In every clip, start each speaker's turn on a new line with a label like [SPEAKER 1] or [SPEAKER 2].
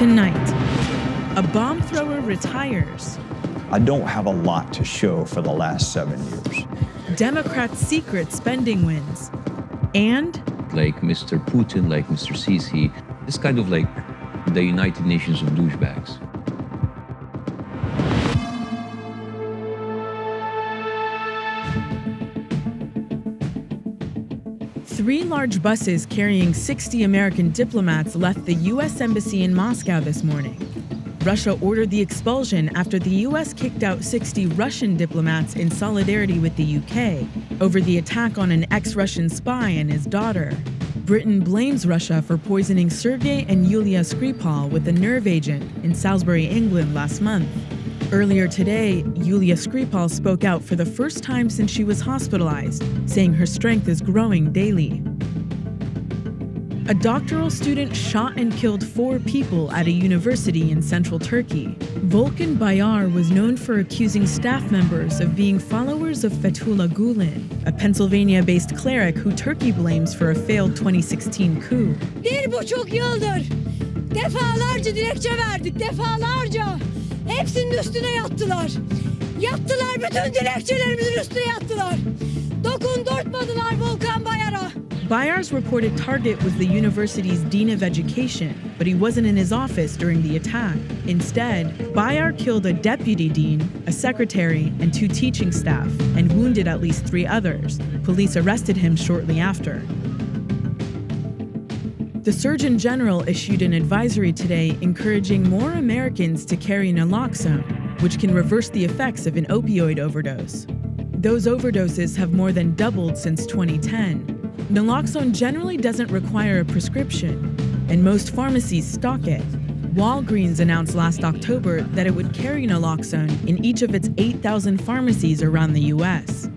[SPEAKER 1] Tonight, a bomb thrower retires.
[SPEAKER 2] I don't have a lot to show for the last 7 years.
[SPEAKER 1] Democrats' secret spending wins. And
[SPEAKER 3] like Mr. Putin, like Mr. Sisi, it's kind of like the United Nations of douchebags.
[SPEAKER 1] Three large buses carrying 60 American diplomats left the U.S. Embassy in Moscow this morning. Russia ordered the expulsion after the U.S. kicked out 60 Russian diplomats in solidarity with the U.K. over the attack on an ex-Russian spy and his daughter. Britain blames Russia for poisoning Sergei and Yulia Skripal with a nerve agent in Salisbury, England last month. Earlier today, Yulia Skripal spoke out for the first time since she was hospitalized, saying her strength is growing daily. A doctoral student shot and killed 4 people at a university in central Turkey. Volkan Bayar was known for accusing staff members of being followers of Fethullah Gulen, a Pennsylvania-based cleric who Turkey blames for a failed 2016 coup.
[SPEAKER 4] 1,5 yıldır defalarca dilekçe verdik, defalarca. Hepsinin üstüne yattılar. Yattılar, bütün dilekçelerimizin üstüne yattılar. Dokundurtmadılar Volkan Bayar'a.
[SPEAKER 1] Bayar's reported target was the university's dean of education, but he wasn't in his office during the attack. Instead, Bayar killed a deputy dean, a secretary, and 2 teaching staff, and wounded at least 3 others. Police arrested him shortly after. The Surgeon General issued an advisory today encouraging more Americans to carry naloxone, which can reverse the effects of an opioid overdose. Those overdoses have more than doubled since 2010. Naloxone generally doesn't require a prescription, and most pharmacies stock it. Walgreens announced last October that it would carry naloxone in each of its 8,000 pharmacies around the U.S.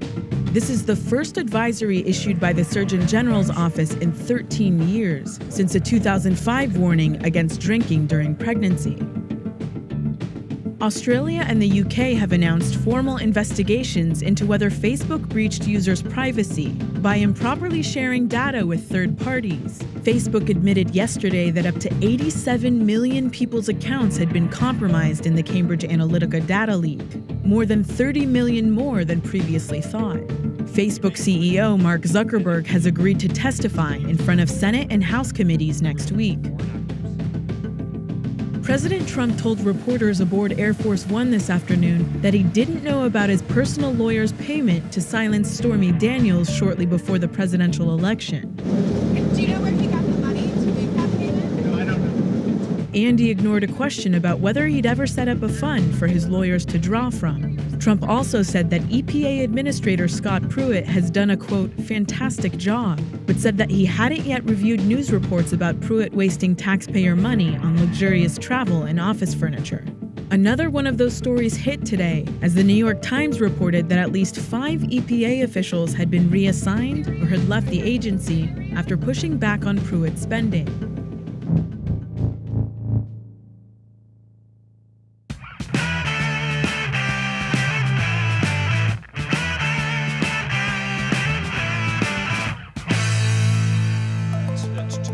[SPEAKER 1] This is the first advisory issued by the Surgeon General's office in 13 years, since a 2005 warning against drinking during pregnancy. Australia and the UK have announced formal investigations into whether Facebook breached users' privacy by improperly sharing data with third parties. Facebook admitted yesterday that up to 87 million people's accounts had been compromised in the Cambridge Analytica data leak, more than 30 million more than previously thought. Facebook CEO Mark Zuckerberg has agreed to testify in front of Senate and House committees next week. President Trump told reporters aboard Air Force One this afternoon that he didn't know about his personal lawyer's payment to silence Stormy Daniels shortly before the presidential election.
[SPEAKER 5] Do you know where he got the money to make that payment?
[SPEAKER 6] No, I don't know.
[SPEAKER 1] And he ignored a question about whether he'd ever set up a fund for his lawyers to draw from. Trump also said that EPA Administrator Scott Pruitt has done a, quote, fantastic job, but said that he hadn't yet reviewed news reports about Pruitt wasting taxpayer money on luxurious travel and office furniture. Another one of those stories hit today, as the New York Times reported that at least 5 EPA officials had been reassigned or had left the agency after pushing back on Pruitt's spending.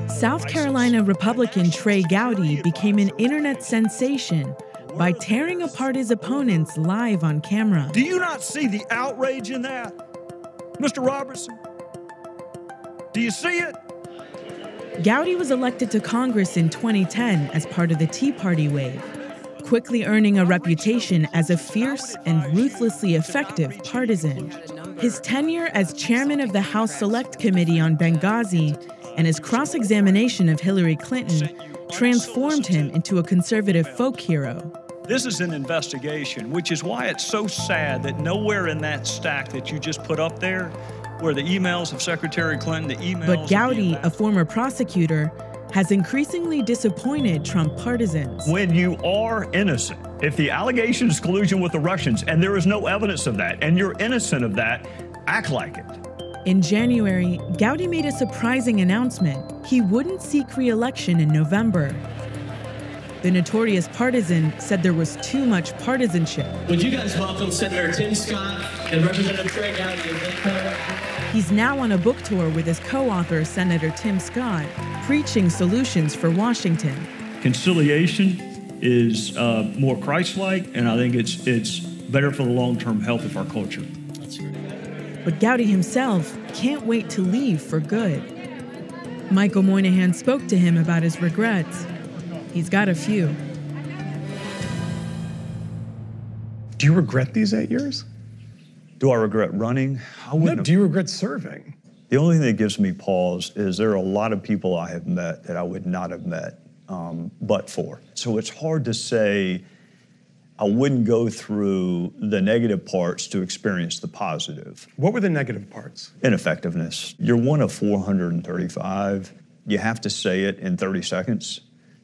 [SPEAKER 1] South Carolina Republican Trey Gowdy became an internet sensation by tearing apart his opponents live on camera.
[SPEAKER 6] Do you not see the outrage in that, Mr. Robertson? Do you see it?
[SPEAKER 1] Gowdy was elected to Congress in 2010 as part of the Tea Party wave, quickly earning a reputation as a fierce and ruthlessly effective partisan. His tenure as chairman of the House Select Committee on Benghazi and his cross-examination of Hillary Clinton transformed him into a conservative folk hero.
[SPEAKER 6] This is an investigation, which is why it's so sad that nowhere in that stack that you just put up there, where the emails of Secretary Clinton, the emails...
[SPEAKER 1] But Gowdy, a former prosecutor, has increasingly disappointed Trump partisans.
[SPEAKER 2] When you are innocent, if the allegation is collusion with the Russians and there is no evidence of that, and you're innocent of that, act like it.
[SPEAKER 1] In January, Gowdy made a surprising announcement. He wouldn't seek re-election in November. The notorious partisan said there was too much partisanship.
[SPEAKER 7] Would you guys welcome Senator Tim Scott and Representative Trey Gowdy?
[SPEAKER 1] He's now on a book tour with his co-author, Senator Tim Scott, preaching solutions for Washington.
[SPEAKER 2] Conciliation is more Christ-like, and I think it's better for the long-term health of our culture.
[SPEAKER 7] That's great.
[SPEAKER 1] But Gowdy himself can't wait to leave for good. Michael Moynihan spoke to him about his regrets. He's got a few.
[SPEAKER 8] Do you regret these 8 years?
[SPEAKER 2] Do I regret running? I wouldn't.
[SPEAKER 8] No, do you regret serving?
[SPEAKER 2] The only thing that gives me pause is there are a lot of people I have met that I would not have met but for. So it's hard to say I wouldn't go through the negative parts to experience the positive.
[SPEAKER 8] What were the negative parts?
[SPEAKER 2] Ineffectiveness. You're one of 435. You have to say it in 30 seconds.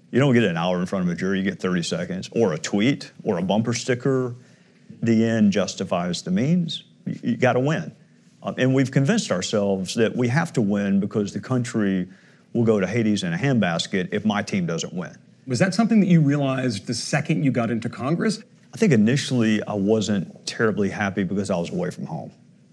[SPEAKER 2] You don't get an hour in front of a jury, you get 30 seconds, or a tweet, or a bumper sticker. The end justifies the means. You got to win. And we've convinced ourselves that we have to win because the country will go to Hades in a handbasket if my team doesn't win.
[SPEAKER 8] Was that something that you realized the second you got into Congress?
[SPEAKER 2] I think initially I wasn't terribly happy because I was away from home.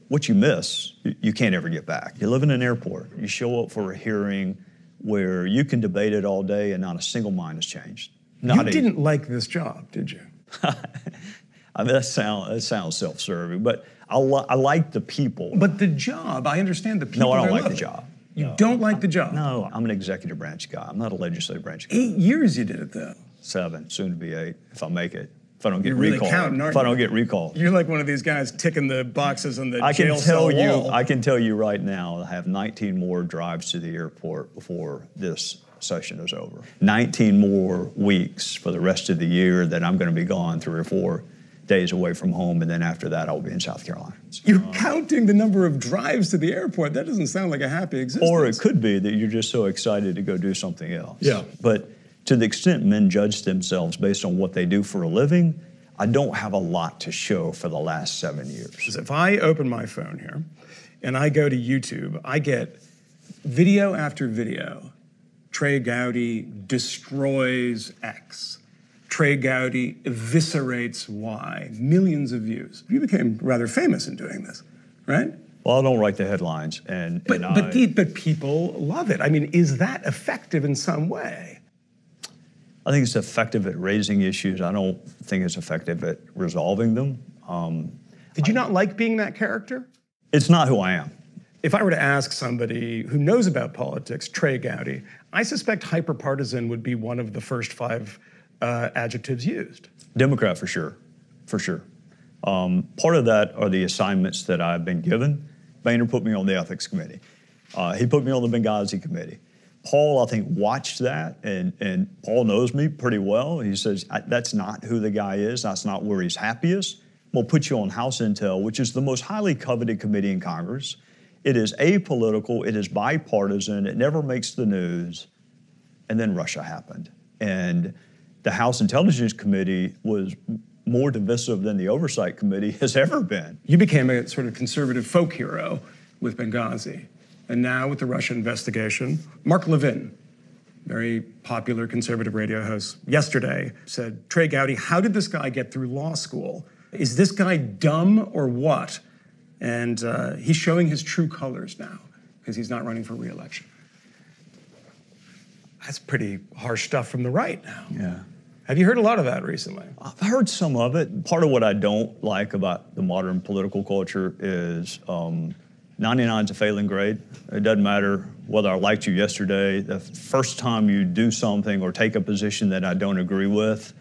[SPEAKER 2] What you miss, you can't ever get back. You live in an airport. You show up for a hearing where you can debate it all day and not a single mind has changed.
[SPEAKER 8] You didn't like this job, did you?
[SPEAKER 2] I mean, that sounds self-serving, but I like the people.
[SPEAKER 8] But the job, I understand the people.
[SPEAKER 2] No, I don't like the job.
[SPEAKER 8] You don't like the job?
[SPEAKER 2] No, I'm an executive branch guy. I'm not a legislative branch guy.
[SPEAKER 8] 8 years you did it, though.
[SPEAKER 2] 7, soon to be 8, if I make it. If I don't get
[SPEAKER 8] You're really
[SPEAKER 2] recalled.
[SPEAKER 8] counting, aren't
[SPEAKER 2] if I
[SPEAKER 8] you?
[SPEAKER 2] don't get recalled.
[SPEAKER 8] You're like one of these guys ticking the boxes on the jail cell wall.
[SPEAKER 2] I can tell you right now, I have 19 more drives to the airport before this session is over. 19 more weeks for the rest of the year that I'm going to be gone 3 or 4 days away from home, and then after that, I'll be in South Carolina.
[SPEAKER 8] You're counting the number of drives to the airport. That doesn't sound like a happy existence.
[SPEAKER 2] Or it could be that you're just so excited to go do something else.
[SPEAKER 8] Yeah.
[SPEAKER 2] But to the extent men judge themselves based on what they do for a living, I don't have a lot to show for the last 7 years.
[SPEAKER 8] If I open my phone here and I go to YouTube, I get video after video. Trey Gowdy destroys X. Trey Gowdy eviscerates Y. Millions of views. You became rather famous in doing this, right?
[SPEAKER 2] Well, I don't write the headlines,
[SPEAKER 8] But people love it. I mean, is that effective in some way?
[SPEAKER 2] I think it's effective at raising issues. I don't think it's effective at resolving them.
[SPEAKER 8] Did you not like being that character?
[SPEAKER 2] It's not who I am.
[SPEAKER 8] If I were to ask somebody who knows about politics, Trey Gowdy, I suspect hyperpartisan would be one of the first 5 adjectives used.
[SPEAKER 2] Democrat for sure, for sure. Part of that are the assignments that I've been given. Boehner put me on the ethics committee. He put me on the Benghazi committee. Paul, I think, watched that, and Paul knows me pretty well. He says, that's not who the guy is. That's not where he's happiest. We'll put you on House Intel, which is the most highly coveted committee in Congress. It is apolitical. It is bipartisan. It never makes the news. And then Russia happened. And the House Intelligence Committee was more divisive than the Oversight Committee has ever been.
[SPEAKER 8] You became a sort of conservative folk hero with Benghazi. And now with the Russia investigation, Mark Levin, very popular conservative radio host, yesterday said, Trey Gowdy, how did this guy get through law school? Is this guy dumb or what? And he's showing his true colors now because he's not running for re-election. That's pretty harsh stuff from the right now.
[SPEAKER 2] Yeah.
[SPEAKER 8] Have you heard a lot of that recently?
[SPEAKER 2] I've heard some of it. Part of what I don't like about the modern political culture is 99 is a failing grade. It doesn't matter whether I liked you yesterday. The first time you do something or take a position that I don't agree with,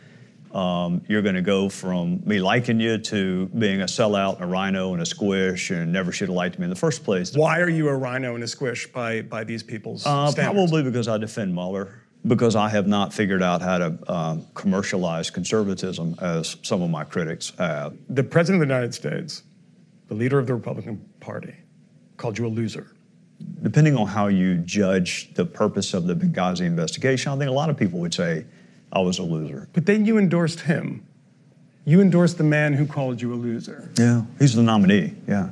[SPEAKER 2] you're going to go from me liking you to being a sellout, a rhino, and a squish, and never should have liked me in the first place.
[SPEAKER 8] Why are you a rhino and a squish by these people's standards?
[SPEAKER 2] Probably because I defend Mueller, because I have not figured out how to commercialize conservatism as some of my critics have.
[SPEAKER 8] The President of the United States, the leader of the Republican Party, called you a loser.
[SPEAKER 2] Depending on how you judge the purpose of the Benghazi investigation, I think a lot of people would say I was a loser.
[SPEAKER 8] But then you endorsed him. You endorsed the man who called you a loser.
[SPEAKER 2] Yeah, he's the nominee, yeah.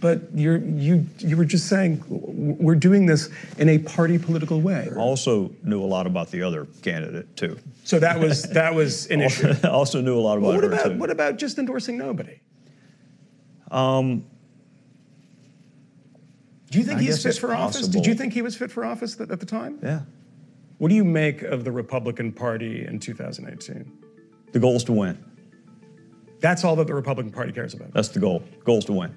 [SPEAKER 8] But you were just saying, we're doing this in a party political way.
[SPEAKER 2] I also knew a lot about the other candidate, too.
[SPEAKER 8] So that was an issue.
[SPEAKER 2] I also knew a lot about her, too.
[SPEAKER 8] What about just endorsing nobody? Do you think he's fit for office? Did you think he was fit for office at the time?
[SPEAKER 2] Yeah.
[SPEAKER 8] What do you make of the Republican Party in 2018?
[SPEAKER 2] The goal is to win.
[SPEAKER 8] That's all that the Republican Party cares about?
[SPEAKER 2] That's the goal. The goal is to win.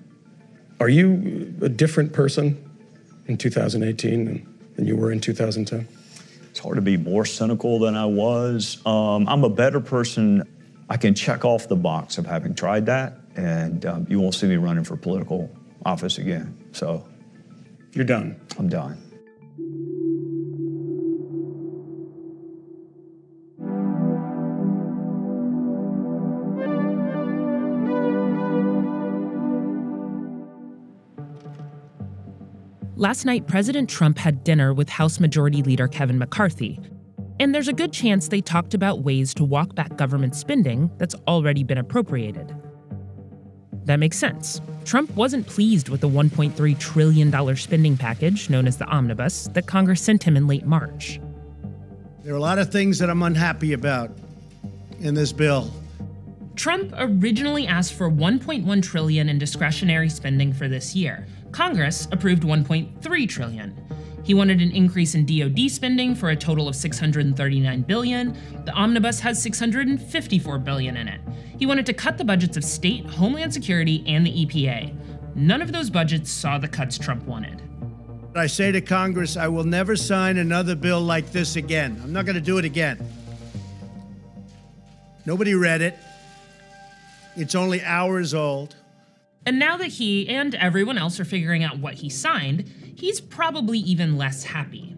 [SPEAKER 8] Are you a different person in 2018 than you were in 2010?
[SPEAKER 2] It's hard to be more cynical than I was. I'm a better person. I can check off the box of having tried that, and you won't see me running for political office again. So
[SPEAKER 8] you're done?
[SPEAKER 2] I'm done.
[SPEAKER 1] Last night, President Trump had dinner with House Majority Leader Kevin McCarthy, and there's a good chance they talked about ways to walk back government spending that's already been appropriated. That makes sense. Trump wasn't pleased with the $1.3 trillion spending package, known as the omnibus, that Congress sent him in late March.
[SPEAKER 9] There are a lot of things that I'm unhappy about in this bill.
[SPEAKER 1] Trump originally asked for $1.1 trillion in discretionary spending for this year. Congress approved $1.3 trillion. He wanted an increase in DoD spending for a total of $639 billion. The omnibus has $654 billion in it. He wanted to cut the budgets of state, Homeland Security, and the EPA. None of those budgets saw the cuts Trump wanted.
[SPEAKER 9] I say to Congress, I will never sign another bill like this again. I'm not going to do it again. Nobody read it. It's only hours old.
[SPEAKER 1] And now that he and everyone else are figuring out what he signed, he's probably even less happy.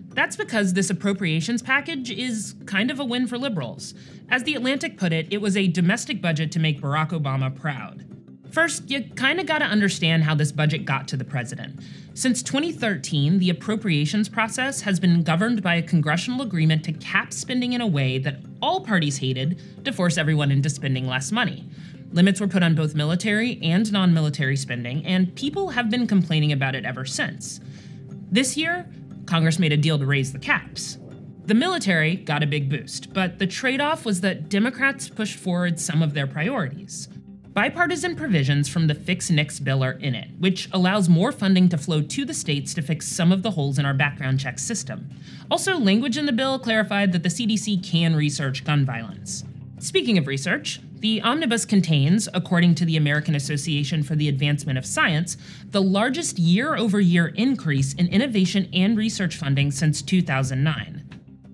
[SPEAKER 1] That's because this appropriations package is kind of a win for liberals. As The Atlantic put it, it was a domestic budget to make Barack Obama proud. First, you kind of gotta understand how this budget got to the president. Since 2013, the appropriations process has been governed by a congressional agreement to cap spending in a way that all parties hated to force everyone into spending less money. Limits were put on both military and non-military spending, and people have been complaining about it ever since. This year, Congress made a deal to raise the caps. The military got a big boost, but the trade-off was that Democrats pushed forward some of their priorities. Bipartisan provisions from the Fix Nix bill are in it, which allows more funding to flow to the states to fix some of the holes in our background check system. Also, language in the bill clarified that the CDC can research gun violence. Speaking of research, the omnibus contains, according to the American Association for the Advancement of Science, the largest year-over-year increase in innovation and research funding since 2009.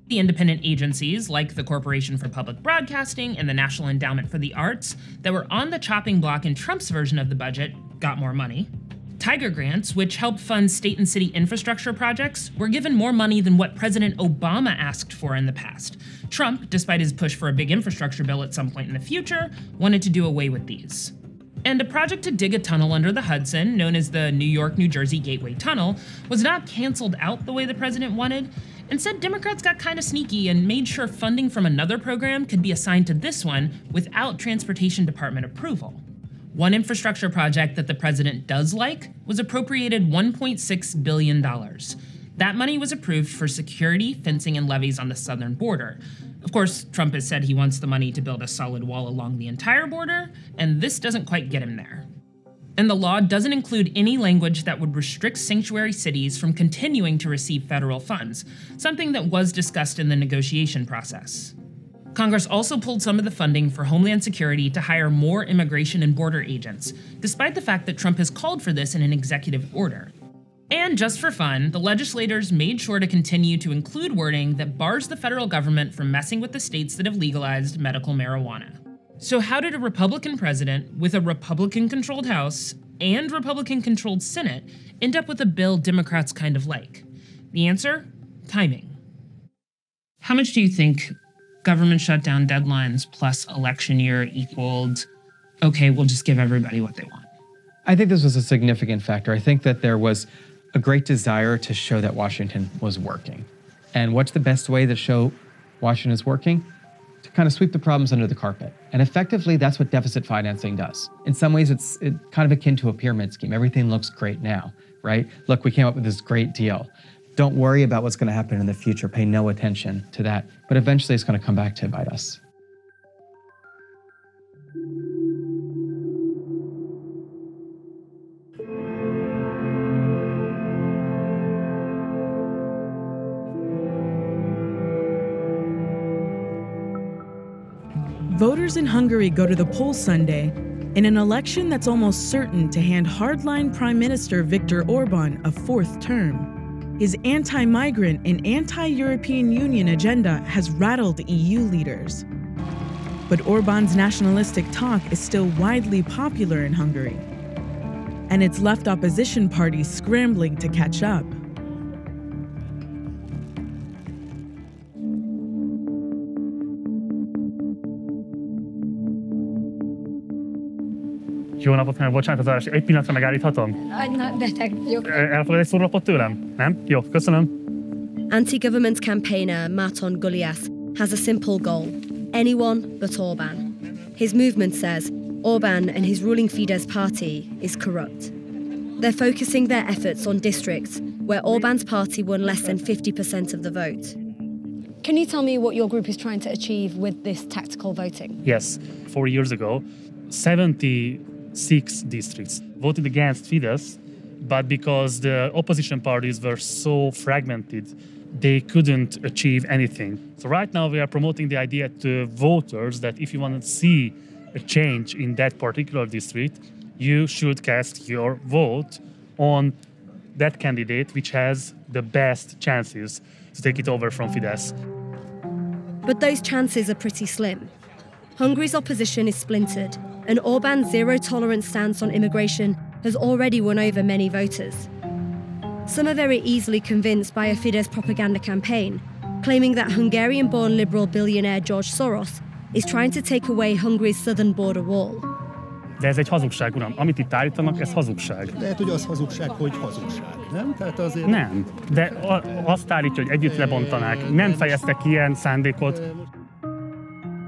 [SPEAKER 1] The independent agencies, like the Corporation for Public Broadcasting and the National Endowment for the Arts, that were on the chopping block in Trump's version of the budget, got more money. Tiger grants, which help fund state and city infrastructure projects, were given more money than what President Obama asked for in the past. Trump, despite his push for a big infrastructure bill at some point in the future, wanted to do away with these. And a project to dig a tunnel under the Hudson, known as the New York-New Jersey Gateway Tunnel, was not canceled out the way the president wanted. Instead, Democrats got kind of sneaky and made sure funding from another program could be assigned to this one without Transportation Department approval. One infrastructure project that the president does like was appropriated $1.6 billion. That money was approved for security, fencing, and levees on the southern border. Of course, Trump has said he wants the money to build a solid wall along the entire border, and this doesn't quite get him there. And the law doesn't include any language that would restrict sanctuary cities from continuing to receive federal funds, something that was discussed in the negotiation process. Congress also pulled some of the funding for Homeland Security to hire more immigration and border agents, despite the fact that Trump has called for this in an executive order. And just for fun, the legislators made sure to continue to include wording that bars the federal government from messing with the states that have legalized medical marijuana. So how did a Republican president with a Republican-controlled House and Republican-controlled Senate end up with a bill Democrats kind of like? The answer? Timing. How much do you think government shutdown deadlines plus election year equaled, okay, we'll just give everybody what they want?
[SPEAKER 10] I think this was a significant factor. I think that there was a great desire to show that Washington was working. And what's the best way to show Washington is working? To kind of sweep the problems under the carpet. And effectively, that's what deficit financing does. In some ways, it's kind of akin to a pyramid scheme. Everything looks great now, right? Look, we came up with this great deal. Don't worry about what's going to happen in the future. Pay no attention to that. But eventually, it's going to come back to bite us.
[SPEAKER 1] Voters in Hungary go to the polls Sunday in an election that's almost certain to hand hardline Prime Minister Viktor Orban a fourth term. His anti-migrant and anti-European Union agenda has rattled EU leaders. But Orban's nationalistic talk is still widely popular in Hungary, and it's left opposition parties scrambling to catch up.
[SPEAKER 11] Jó napot, nem, bocsánat, az egy pillanatra megállíthatom?
[SPEAKER 4] Beteg vagyok.
[SPEAKER 11] Elfogad egy szórólapot tőlem? Nem? Jó, köszönöm.
[SPEAKER 12] Anti-government campaigner Marton Gullias has a simple goal: anyone but Orban. His movement says Orban and his ruling Fidesz party is corrupt. They're focusing their efforts on districts where Orban's party won less than 50% of the vote.
[SPEAKER 13] Can you tell me what your group is trying to achieve with this tactical voting?
[SPEAKER 11] Yes, 4 years ago, 76 districts voted against Fidesz, but because the opposition parties were so fragmented, they couldn't achieve anything. So right now we are promoting the idea to voters that if you want to see a change in that particular district, you should cast your vote on that candidate which has the best chances to take it over from Fidesz.
[SPEAKER 12] But those chances are pretty slim. Hungary's opposition is splintered, and Orban's zero-tolerance stance on immigration has already won over many voters. Some are very easily convinced by a Fidesz propaganda campaign, claiming that Hungarian-born liberal billionaire George Soros is trying to take away Hungary's southern border wall.
[SPEAKER 11] De ez egy hazugság, uram. Amit itt állítanak, ez hazugság.
[SPEAKER 14] Lehet, hogy az hazugság, hogy hazugság, nem? Tehát azért...
[SPEAKER 11] Nem, de azt állítja, hogy együtt lebontanák. Nem fejeztek ki ilyen szándékot.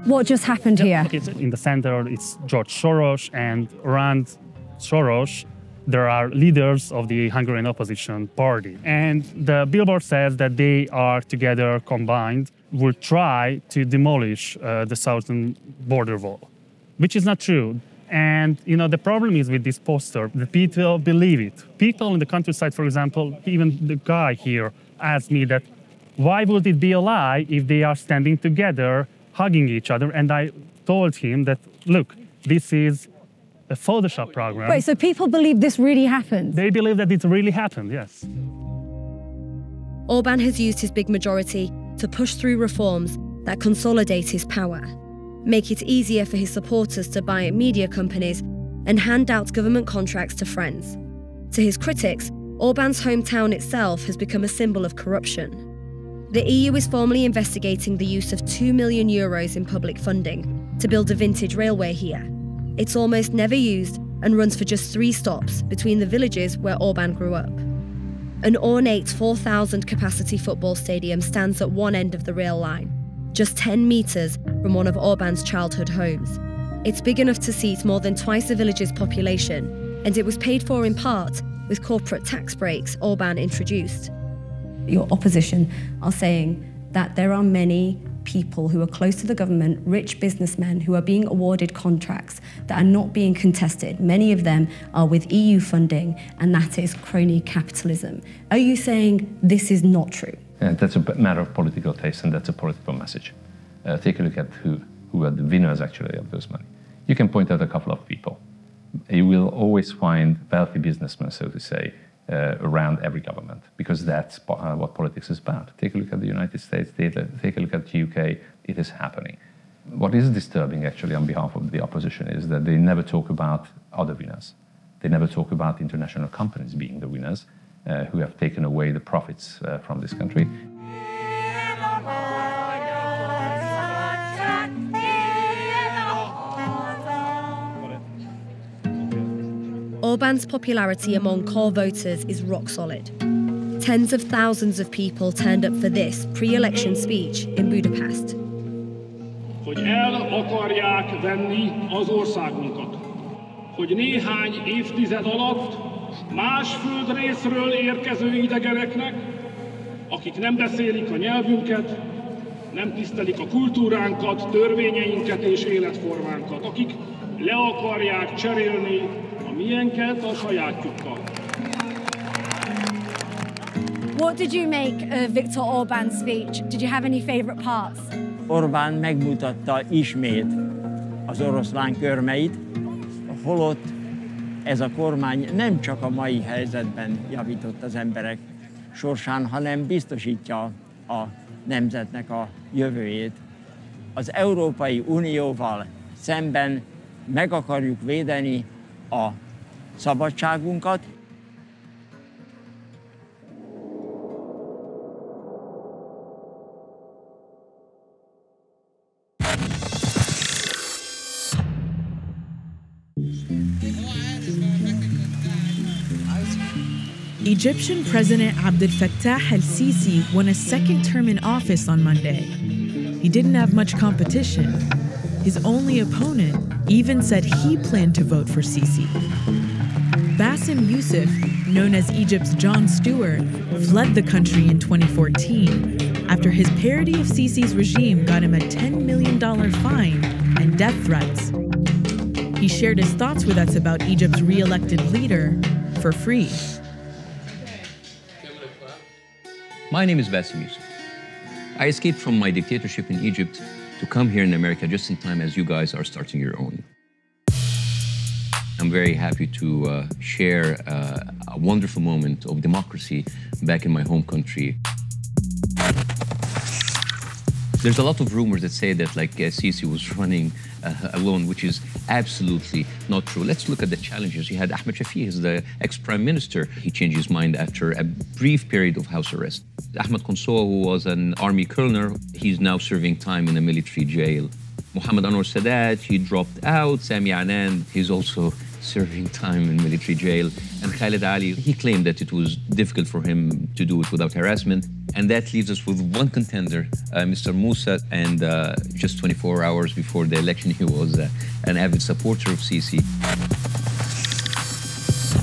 [SPEAKER 13] What just happened here?
[SPEAKER 11] Okay, in the center, it's George Soros, and around Soros, there are leaders of the Hungarian opposition party. And the billboard says that they are together combined, will try to demolish the southern border wall, which is not true. And, you know, the problem is with this poster, the people believe it. People in the countryside, for example, even the guy here asked me that, why would it be a lie if they are standing together, hugging each other? And I told him that, look, this is a Photoshop program.
[SPEAKER 13] Wait, so people believe this really happened?
[SPEAKER 11] They believe that it really happened, yes.
[SPEAKER 12] Orban has used his big majority to push through reforms that consolidate his power, make it easier for his supporters to buy media companies, and hand out government contracts to friends. To his critics, Orban's hometown itself has become a symbol of corruption. The EU is formally investigating the use of €2 million in public funding to build a vintage railway here. It's almost never used and runs for just 3 stops between the villages where Orban grew up. An ornate 4,000 capacity football stadium stands at one end of the rail line, just 10 metres from one of Orban's childhood homes. It's big enough to seat more than twice the village's population, and it was paid for in part with corporate tax breaks Orban introduced.
[SPEAKER 15] Your opposition are saying that there are many people who are close to the government, rich businessmen who are being awarded contracts that are not being contested. Many of them are with EU funding, and that is crony capitalism. Are you saying this is not true?
[SPEAKER 3] That's a matter of political taste, and that's a political message. Take a look at who are the winners, actually, of those money. You can point out a couple of people. You will always find wealthy businessmen, so to say, around every government, because that's what politics is about. Take a look at the United States, take a look at the UK, it is happening. What is disturbing, actually, on behalf of the opposition is that they never talk about other winners. They never talk about international companies being the winners, who have taken away the profits from this country.
[SPEAKER 12] Orban's popularity among core voters is rock solid. Tens of thousands of people turned up for this pre-election speech in Budapest.
[SPEAKER 16] Hogy el akarják venni az országunkat. Hogy néhány évtized alatt más földrészről érkező idegeneknek, akik nem beszélik a nyelvünket, nem tisztelik a kultúránkat, törvényeinket és életformánkat, akik le akarják cserélni a miénket a sajátjukkal.
[SPEAKER 13] What did you make of Viktor Orban's speech? Did you have any favorite parts?
[SPEAKER 17] Orbán megmutatta ismét, az oroszlán körmeit, holott ez a kormány nem csak a mai helyzetben javított az emberek sorsán, hanem biztosítja a nemzetnek a jövőjét. Az Európai Unióval szemben meg akarjuk védeni a szabadságunkat.
[SPEAKER 1] Egyptian President Abdel Fattah el-Sisi won a second term in office on Monday. He didn't have much competition. His only opponent even said he planned to vote for Sisi. Bassem Youssef, known as Egypt's Jon Stewart, fled the country in 2014 after his parody of Sisi's regime got him a $10 million fine and death threats. He shared his thoughts with us about Egypt's re-elected leader for free.
[SPEAKER 18] My name is Bassem Youssef. I escaped from my dictatorship in Egypt to come here in America just in time as you guys are starting your own. I'm very happy to share a wonderful moment of democracy back in my home country. There's a lot of rumors that say that Sisi was running alone, which is absolutely not true. Let's look at the challenges. You had Ahmed Shafiq, who's the ex-prime minister. He changed his mind after a brief period of house arrest. Ahmed Konsoa, who was an army colonel, he's now serving time in a military jail. Mohammed Anwar Sadat, he dropped out. Sami Anand, he's also serving time in military jail. And Khaled Ali, he claimed that it was difficult for him to do it without harassment. And that leaves us with one contender, Mr. Moussa, and just 24 hours before the election, he was an avid supporter of Sisi.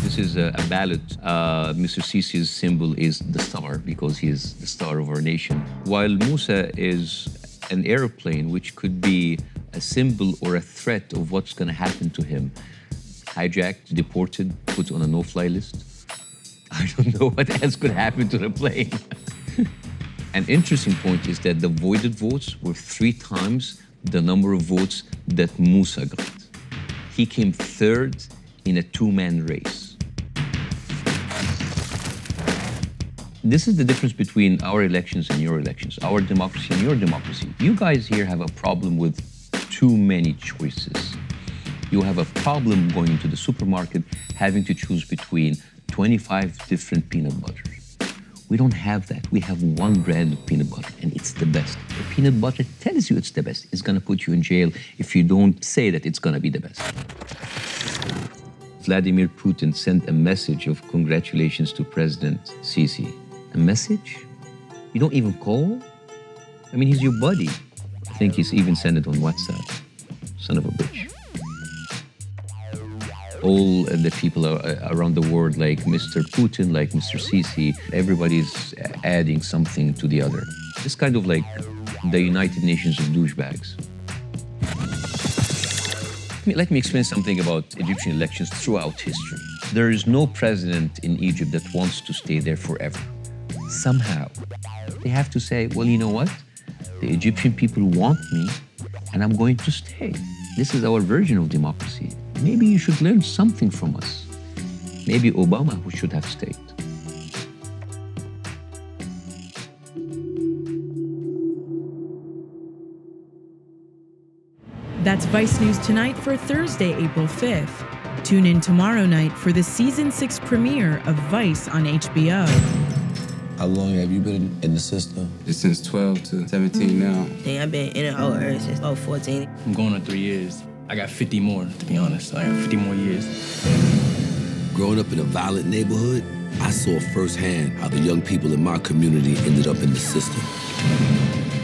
[SPEAKER 18] This is a ballot. Mr. Sisi's symbol is the star because he is the star of our nation, while Moussa is an airplane, which could be a symbol or a threat of what's going to happen to him. Hijacked, deported, put on a no-fly list. I don't know what else could happen to the plane. An interesting point is that the voided votes were 3 times the number of votes that Moussa got. He came third in a 2-man race. This is the difference between our elections and your elections, our democracy and your democracy. You guys here have a problem with too many choices. You have a problem going to the supermarket having to choose between 25 different peanut butters. We don't have that. We have one brand of peanut butter, and it's the best. The peanut butter tells you it's the best. It's going to put you in jail if you don't say that it's going to be the best. Vladimir Putin sent a message of congratulations to President Sisi. A message? You don't even call? I mean, he's your buddy. I think he's even sent it on WhatsApp. Son of a bitch. All the people around the world, like Mr. Putin, like Mr. Sisi, everybody's adding something to the other. It's kind of like the United Nations of douchebags. Let me explain something about Egyptian elections throughout history. There is no president in Egypt that wants to stay there forever. Somehow, they have to say, well, you know what? The Egyptian people want me, and I'm going to stay. This is our version of democracy. Maybe you should learn something from us. Maybe Obama who should have stayed.
[SPEAKER 1] That's Vice News Tonight for Thursday, April 5th. Tune in tomorrow night for the Season 6 premiere of Vice on HBO.
[SPEAKER 19] How long have you been in the system?
[SPEAKER 20] It's since 12 to 17 now.
[SPEAKER 21] Dang, I've been in it all early since 14.
[SPEAKER 22] I'm going on 3 years. I got 50 more, to be honest. I got 50 more years.
[SPEAKER 19] Growing up in a violent neighborhood, I saw firsthand how the young people in my community ended up in the system.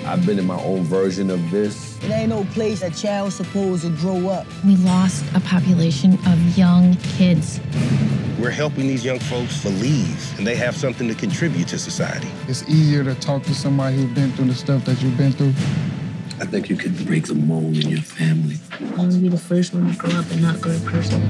[SPEAKER 19] I've been in my own version of this.
[SPEAKER 21] It ain't no place a child's supposed to grow up.
[SPEAKER 23] We lost a population of young kids.
[SPEAKER 24] We're helping these young folks believe, and they have something to contribute to society.
[SPEAKER 25] It's easier to talk to somebody who's been through the stuff that you've been through.
[SPEAKER 19] I think you could break the mold in your family.
[SPEAKER 21] I want to be the first one to grow up and not go to prison.